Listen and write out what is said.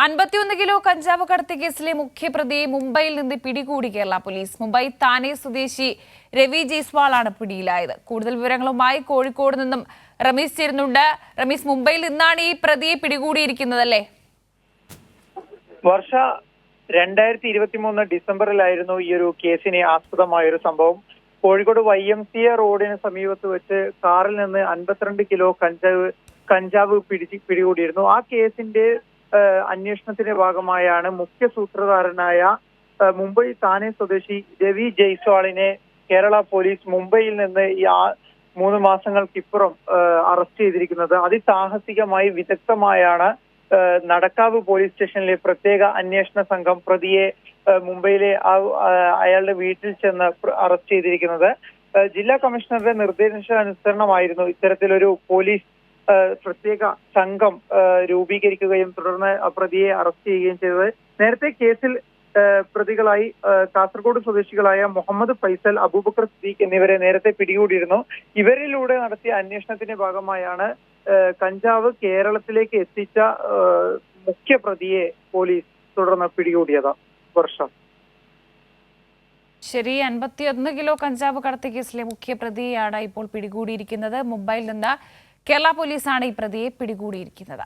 51 kilo കഞ്ചാവ് കടത്തി കേസിലെ മുഖ്യപ്രതിയെ മുംബൈയിൽ നിന്ന് പിടികൂടി കേരള പോലീസ്. മുംബൈ താനെ സ്വദേശി രവി ജയ്സ്വാളാണ് പിടിയിലായത്. കൂടുതൽ വിവരങ്ങളുമായി കോഴിക്കോട് നിന്നും റമീസ് ചേരുന്നുണ്ട്. റമീസ്, മുംബൈയിൽ നിന്നാണ് ഈ പ്രതിയെ പിടികൂടിയിരിക്കുന്നതല്ലേ? വർഷ 2023 ഡിസംബറിലായിരുന്നു ഈ ഒരു കേസിന് ആസ്പദമായ ഒരു സംഭവം. കോഴിക്കോട് YMCA റോഡിന് സമീപത്ത് വെച്ച് കാറിൽ നിന്ന് 52 കിലോ കഞ്ചാവ് പിടികൂടിയിരുന്നു. ആ കേസിന്റെ അന്വേഷണത്തിന്റെ ഭാഗമായാണ് മുഖ്യ സൂത്രധാരനായ മുംബൈ താനെ സ്വദേശി രവി ജയ്സ്വാളിനെ കേരള പോലീസ് മുംബൈയിൽ നിന്ന് 3 മാസങ്ങൾക്കിപ്പുറം അറസ്റ്റ് ചെയ്തിരിക്കുന്നത്. അതിസാഹസികമായി വിദഗ്ധമായാണ് നടക്കാവ് പോലീസ് സ്റ്റേഷനിലെ പ്രത്യേക അന്വേഷണ സംഘം പ്രതിയെ മുംബൈയിലെ അയാളുടെ വീട്ടിൽ ചെന്ന് അറസ്റ്റ് ചെയ്തിരിക്കുന്നത്. ജില്ലാ കമ്മീഷണറുടെ നിർദ്ദേശാനുസരണമായിരുന്നു ഇത്തരത്തിലൊരു പോലീസ് പ്രത്യേക സംഘം രൂപീകരിക്കുകയും തുടർന്ന് പ്രതിയെ അറസ്റ്റ് ചെയ്യുകയും ചെയ്തത്. നേരത്തെ കേസിൽ പ്രതികളായി കാസർഗോഡ് സ്വദേശികളായ മുഹമ്മദ് ഫൈസൽ, അബൂബക്കർ സിദ്ദീഖ് എന്നിവരെ നേരത്തെ പിടികൂടിയിരുന്നു. ഇവരിലൂടെ നടത്തിയ അന്വേഷണത്തിന്റെ ഭാഗമായാണ് കഞ്ചാവ് കേരളത്തിലേക്ക് എത്തിച്ച മുഖ്യ പ്രതിയെ പോലീസ് തുടർന്ന് പിടികൂടിയത്. വർഷം ശരി, 51 കിലോ കഞ്ചാവ് കടത്തി കേസിലെ മുഖ്യപ്രതിയാണ് ഇപ്പോൾ പിടികൂടിയിരിക്കുന്നത്. മുംബൈയിൽ നിന്ന് കേരള പോലീസാണ് ഈ പ്രതിയെ പിടികൂടിയിരിക്കുന്നത്.